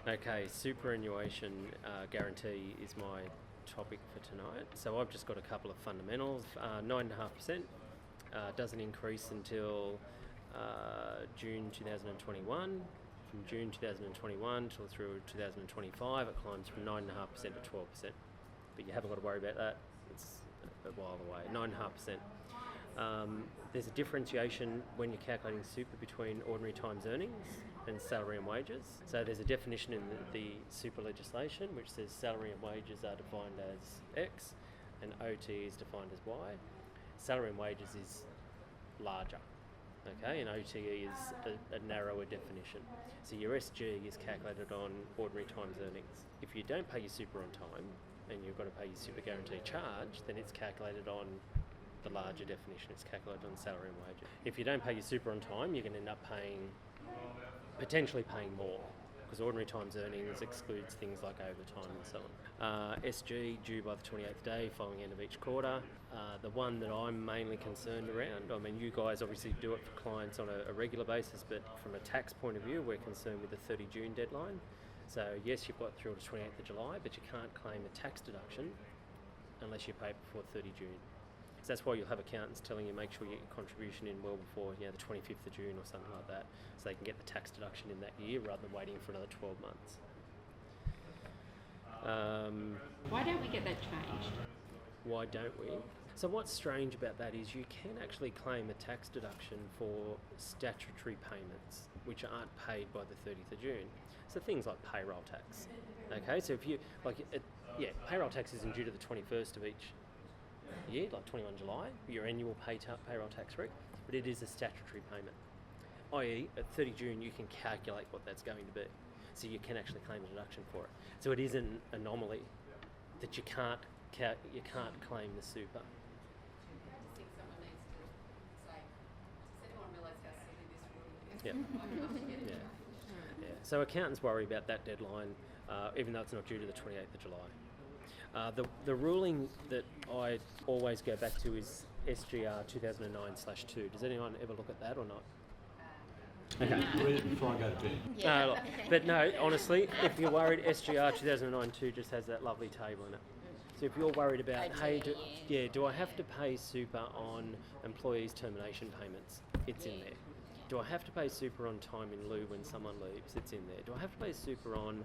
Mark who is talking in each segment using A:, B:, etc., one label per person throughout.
A: Okay, superannuation guarantee is my topic for tonight. So I've just got a couple of fundamentals. 9.5% doesn't increase until June 2021. From June 2021 till through 2025, it climbs from 9.5% to 12%. But you haven't got to worry about that. It's a while away. 9.5%. There's a differentiation when you're calculating super between ordinary times earnings and salary and wages. So there's a definition in the super legislation which says salary and wages are defined as X and OT is defined as Y. Salary and wages is larger, okay, and OTE is a narrower definition. So your SG is calculated on ordinary times earnings. If you don't pay your super on time and you've got to pay your super guarantee charge, then it's calculated on the larger definition. It's calculated on salary and wages. If you don't pay your super on time, you're going to end up potentially paying more, because ordinary times earnings excludes things like overtime and so on. SG due by the 28th day following end of each quarter. The one that I'm mainly concerned around, I mean, you guys obviously do it for clients on a regular basis, but from a tax point of view, we're concerned with the 30 June deadline. So yes, you've got through to 28th of July, but you can't claim a tax deduction unless you pay it before 30 June. So that's why you'll have accountants telling you make sure you get your contribution in well before, the 25th of June or something like that, so they can get the tax deduction in that year rather than waiting for another 12 months.
B: Why don't we get that changed?
A: Why don't we? So what's strange about that is you can actually claim a tax deduction for statutory payments which aren't paid by the 30th of June. So things like payroll tax. Okay, so if you, payroll tax isn't due to the 21st of each year, like 21 July, your annual payroll tax rate, but it is a statutory payment. I.e., at 30 June, you can calculate what that's going to be. So you can actually claim a deduction for it. So it is an anomaly that you can't claim the super. Yeah. Yeah. So accountants worry about that deadline, even though it's not due to the 28th of July. The ruling that I always go back to is SGR 2009/2. Does anyone ever look at that or not? Okay.
C: Read it before I go to bed.
B: Yeah.
A: But no, honestly, if you're worried, SGR 2009/2 just has that lovely table in it. So if you're worried about, do I have to pay super on employees' termination payments? It's in there. Do I have to pay super on time in lieu when someone leaves? It's in there. Do I have to pay super on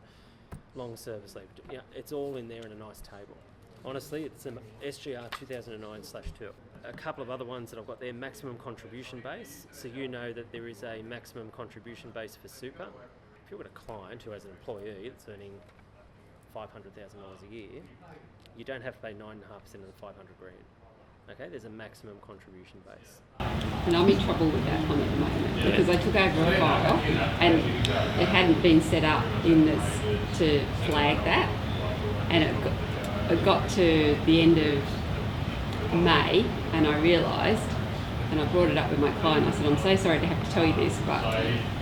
A: long service leave? Yeah, it's all in there in a nice table. Honestly, it's SGR 2009/2. A couple of other ones that I've got there, maximum contribution base. So you know that there is a maximum contribution base for super. If you've got a client who has an employee that's earning $500,000 a year, you don't have to pay 9.5% of the 500 grand. Okay, there's a maximum contribution base.
B: And I'm in trouble with that one at the moment because I took over a file and it hadn't been set up in this to flag that, and it got to the end of May and I realised, and I brought it up with my client, I said, I'm so sorry to have to tell you this, but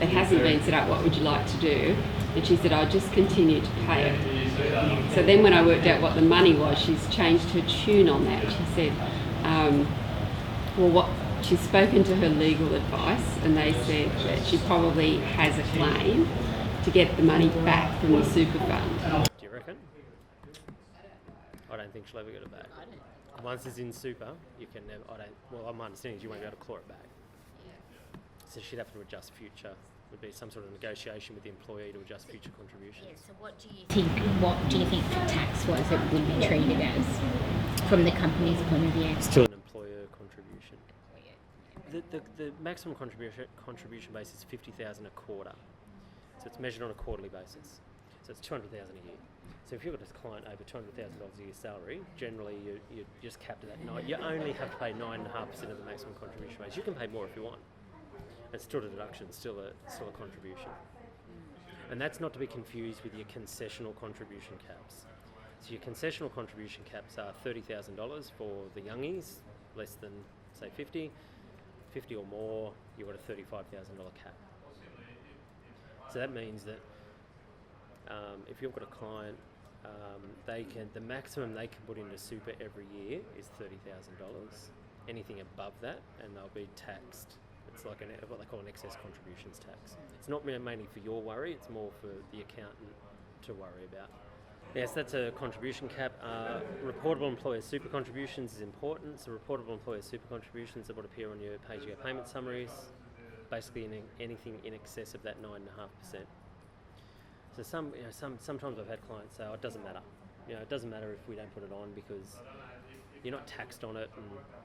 B: it hasn't been set up, what would you like to do? And she said, I'll just continue to pay it. So then when I worked out what the money was, she's changed her tune on that. She said, she's spoken to her legal advice and they said that she probably has a claim to get the money back from the super fund.
A: Do you reckon? I don't think she'll ever get it back. Once it's in super, you can never, my understanding is you won't be able to claw it back. So she'd have to adjust future. Would be some sort of negotiation with the employee to adjust future contributions.
D: Yeah, so what do you think for tax-wise it would be treated as from the company's point of view?
A: Still an employer contribution. The maximum contribution base is $50,000 a quarter. So it's measured on a quarterly basis. So it's $200,000 a year. So if you've got a client over $200,000 a year salary, generally you're just capped at that. You only have to pay 9.5% of the maximum contribution base. You can pay more if you want. It's still a deduction, still a contribution. And that's not to be confused with your concessional contribution caps. So your concessional contribution caps are $30,000 for the youngies, less than, say, 50 or more, you've got a $35,000 cap. So that means that if you've got a client, the maximum they can put into super every year is $30,000. Anything above that, and they'll be taxed. It's like what they call an excess contributions tax. It's not mainly for your worry, it's more for the accountant to worry about. Yes, that's a contribution cap. Reportable employer super contributions is important. So reportable employer super contributions that would appear on your pay-as-you-go payment summaries, basically anything in excess of that 9.5%. So sometimes I've had clients say, oh, it doesn't matter. It doesn't matter if we don't put it on because you're not taxed on it,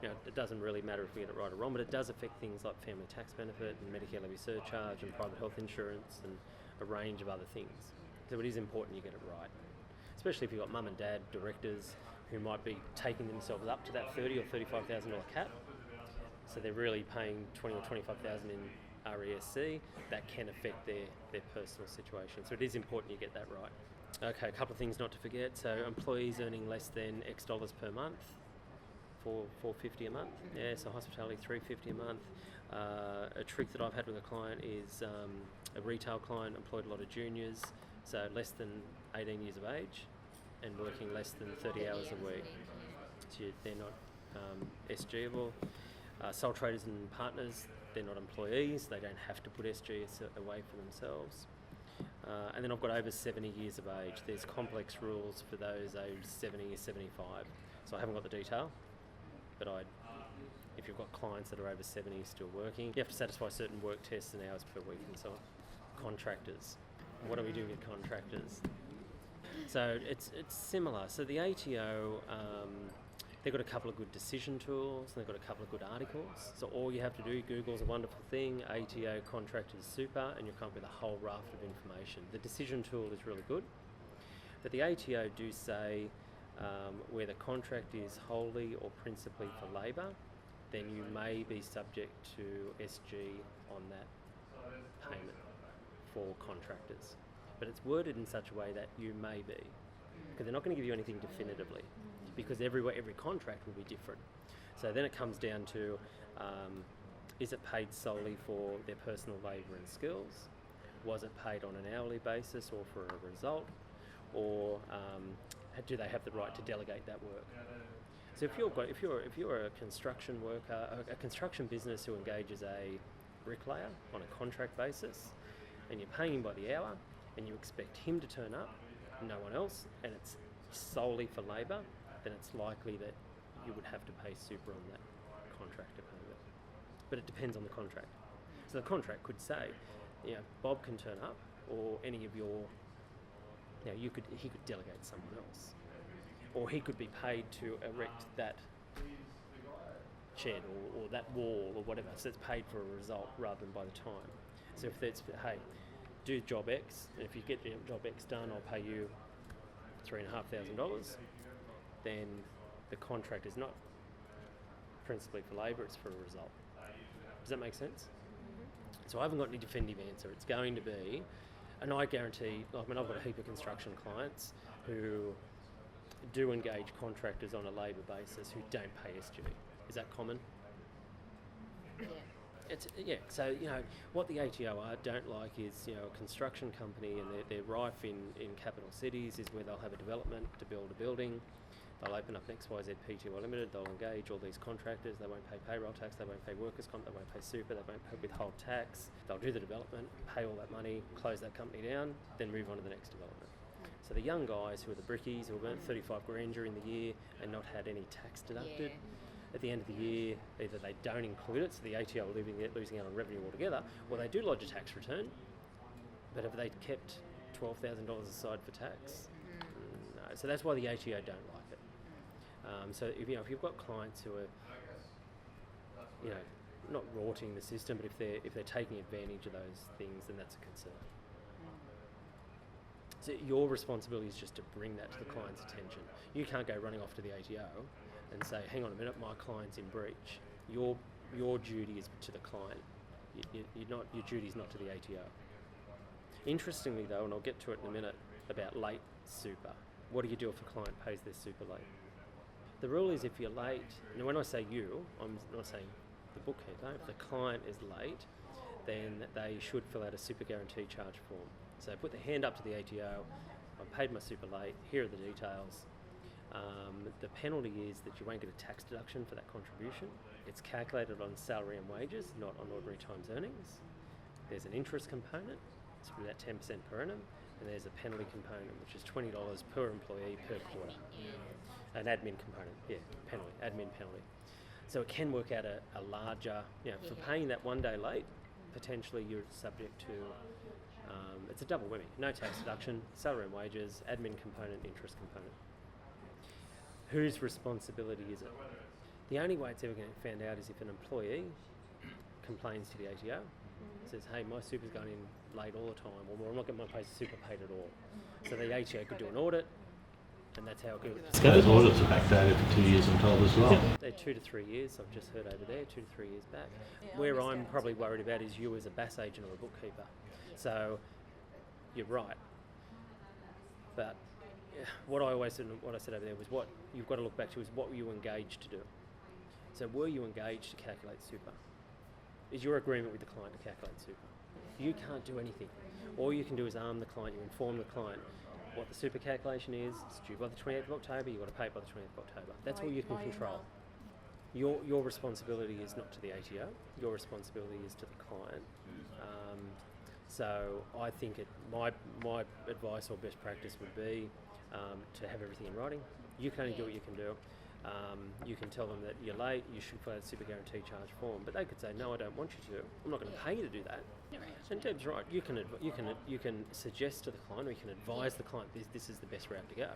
A: and it doesn't really matter if we get it right or wrong, but it does affect things like family tax benefit and Medicare levy surcharge and private health insurance and a range of other things. So it is important you get it right, especially if you've got mum and dad directors who might be taking themselves up to that $30,000 or $35,000 cap. So they're really paying $20,000 or $25,000 in RESC. That can affect their personal situation. So it is important you get that right. Okay, a couple of things not to forget. So employees earning less than X dollars per month, $450 a month. Yeah, so hospitality $350 a month. A trick that I've had with a client is a retail client employed a lot of juniors, so less than 18 years of age and working less than 30 hours a week. So they're not SGable. Sole traders and partners, they're not employees. They don't have to put SG away for themselves. And then I've got over 70 years of age. There's complex rules for those aged 70 or 75. So I haven't got the detail, but if you've got clients that are over 70 still working, you have to satisfy certain work tests and hours per week and so on. Contractors. What do we do with contractors? So it's similar. So the ATO, they've got a couple of good decision tools, and they've got a couple of good articles. So all you have to do, Google's a wonderful thing, ATO contractors super, and you'll come up with a whole raft of information. The decision tool is really good, but the ATO do say where the contract is wholly or principally for labour, then you may be subject to SG on that payment for contractors. But it's worded in such a way that you may be, because they're not going to give you anything definitively, because every contract will be different. So then it comes down to, is it paid solely for their personal labour and skills? Was it paid on an hourly basis or for a result? Or do they have the right to delegate that work? So if you're a construction worker, a construction business who engages a bricklayer on a contract basis, and you're paying him by the hour, and you expect him to turn up, no one else, and it's solely for labour, then it's likely that you would have to pay super on that contractor payment. But it depends on the contract. So the contract could say, Bob can turn up, or any of your, he could delegate someone else, or he could be paid to erect that shed or that wall or whatever. So it's paid for a result rather than by the time. So if it's, hey, do job X, and if you get job X done, I'll pay you $3,500, then the contract is not principally for labour, it's for a result. Does that make sense? Mm-hmm. So I haven't got any definitive answer. It's going to be, and I guarantee, I've got a heap of construction clients who do engage contractors on a labour basis who don't pay SG. Is that common? Yeah. So what the ATO don't like is a construction company, and they're rife in capital cities, is where they'll have a development to build a building. They'll open up an XYZ PTO Limited, they'll engage all these contractors, they won't pay payroll tax, they won't pay workers' comp, they won't pay super, they won't withhold tax. They'll do the development, pay all that money, close that company down, then move on to the next development. So the young guys who are the brickies, who have earned 35 grand during the year and not had any tax deducted, at the end of the year, either they don't include it, so the ATO are losing out on revenue altogether, or they do lodge a tax return, but have they kept $12,000 aside for tax? No. So that's why the ATO don't like it. So if you've got clients who are, not rorting the system, but if they're taking advantage of those things, then that's a concern. So your responsibility is just to bring that to the client's attention. You can't go running off to the ATO and say, hang on a minute, my client's in breach. Your duty is to the client. Your duty is not to the ATO. Interestingly though, and I'll get to it in a minute, about late super. What do you do if a client pays their super late? The rule is if you're late, and when I say you, I'm not saying the bookkeeper, if the client is late, then they should fill out a super guarantee charge form. So put their hand up to the ATO, I paid my super late, here are the details. The penalty is that you won't get a tax deduction for that contribution. It's calculated on salary and wages, not on ordinary times earnings. There's an interest component, it's about 10% per annum, and there's a penalty component, which is $20 per employee per quarter. An admin component, admin penalty. So it can work out a larger, for paying that 1 day late, potentially you're subject to, it's a double whammy. No tax deduction, salary and wages, admin component, interest component. Whose responsibility is it? The only way it's ever going to be found out is if an employee complains to the ATO, says, hey, my super's going in late all the time, or I'm not getting my super paid at all. So the ATO could do an audit, and that's how it goes.
C: Those audits are backdated for 2 years, I'm told, as well.
A: They're 2 to 3 years, I've just heard over there, 2 to 3 years back. Where I'm probably worried about is you as a BAS agent or a bookkeeper. So you're right. But what I always said, what I said over there was what you've got to look back to is what were you engaged to do? So were you engaged to calculate super? Is your agreement with the client to calculate super? You can't do anything. All you can do is arm the client, you inform the client what the super calculation is, it's due by the 28th of October, you've got to pay it by the 20th of October. That's all you can control. Your responsibility is not to the ATO, your responsibility is to the client. So I think my advice or best practice would be to have everything in writing. You can only do what you can do. You can tell them that you're late, you should fill out a super guarantee charge form, but they could say, no, I don't want you to. I'm not going to pay you to do that. And Deb's right. You can suggest to the client, or you can advise the client this is the best route to go,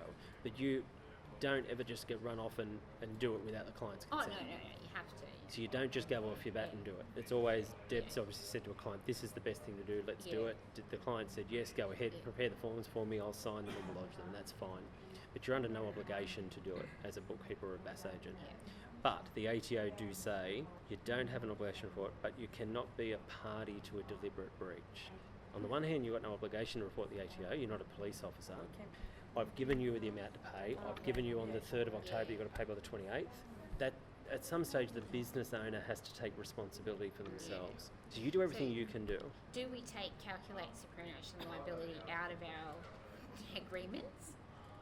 A: but you don't ever just get run off and do it without the client's consent.
D: No, you have to.
A: So you don't just go off your bat and do it. It's always, Deb's obviously said to a client, this is the best thing to do, let's do it. The client said, yes, go ahead, prepare the forms for me, I'll sign them and lodge them, that's fine. But you're under no obligation to do it as a bookkeeper or a BAS agent. But the ATO do say you don't have an obligation for it, but you cannot be a party to a deliberate breach. On the one hand, you've got no obligation to report the ATO, you're not a police officer. I've given you the amount to pay, I've given you on the 3rd of October, you've got to pay by the 28th. That, at some stage, the business owner has to take responsibility for themselves. So you do everything you can do.
D: Do we calculate superannuation liability out of our agreements?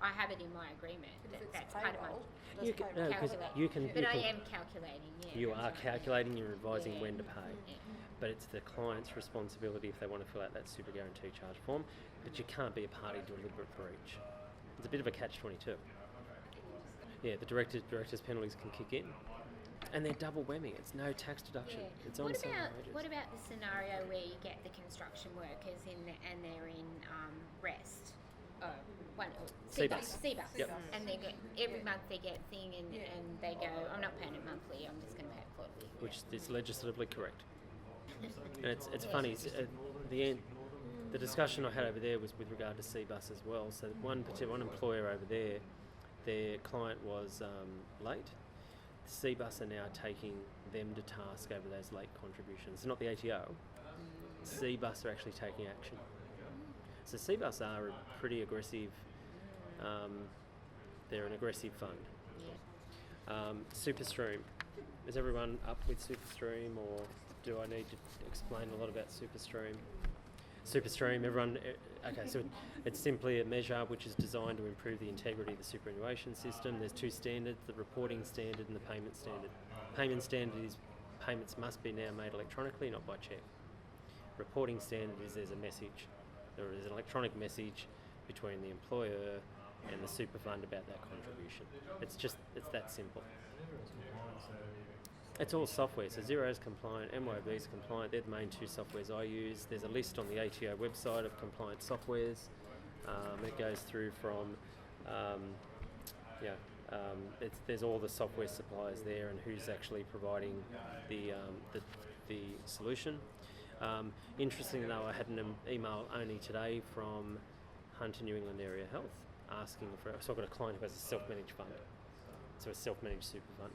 D: I have it in my agreement. That's part of my
A: You can, no, because you can.
D: But I am calculating.
A: You are calculating. You're advising when to pay. But it's the client's responsibility if they want to fill out that super guarantee charge form. But you can't be a party to a deliberate breach. It's a bit of a catch-22. Yeah, the director's penalties can kick in, and they're double whammy. It's no tax deduction. It's on salary wages.
D: What about the scenario where you get the construction workers and they're in rest? CBUS.
A: Yep.
D: And they get every month they get thing and they go, I'm not paying it monthly, I'm just going to pay it quarterly.
A: Which is legislatively correct. And it's funny. The discussion I had over there was with regard to CBUS as well. So one employer over there, their client was late. CBUS are now taking them to task over those late contributions. It's not the ATO. CBUS are actually taking action. So CBUS are a pretty aggressive, they're an aggressive fund. SuperStream. Is everyone up with SuperStream, or do I need to explain a lot about SuperStream? SuperStream, everyone, okay, so it's simply a measure which is designed to improve the integrity of the superannuation system. There's two standards, the reporting standard and the payment standard. Payment standard is payments must be now made electronically, not by cheque. Reporting standard is there's a message. There is an electronic message between the employer and the super fund about that contribution. It's that simple. It's all software, so Xero's compliant, MYOB's compliant, they're the main two softwares I use. There's a list on the ATO website of compliant softwares. It goes through from, there's all the software suppliers there and who's actually providing the solution. Interestingly though, I had an email only today from Hunter New England Area Health asking for, so I've got a client who has a self-managed fund, so a self-managed super fund,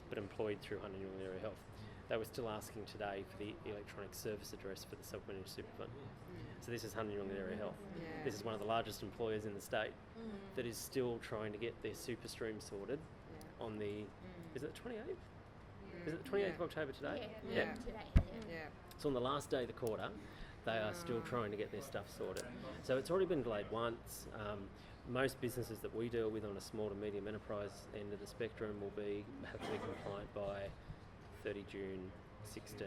A: but employed through Hunter New England Area Health. They were still asking today for the electronic service address for the self-managed super fund. So this is Hunter New England Area Health. This is one of the largest employers in the state that is still trying to get their super stream sorted on the, is it the 28th? Is it the 28th of October today?
D: Today.
A: So on the last day of the quarter, they are still trying to get their stuff sorted. So it's already been delayed once. Most businesses that we deal with on a small to medium enterprise end of the spectrum will have to be compliant by 30 June 16.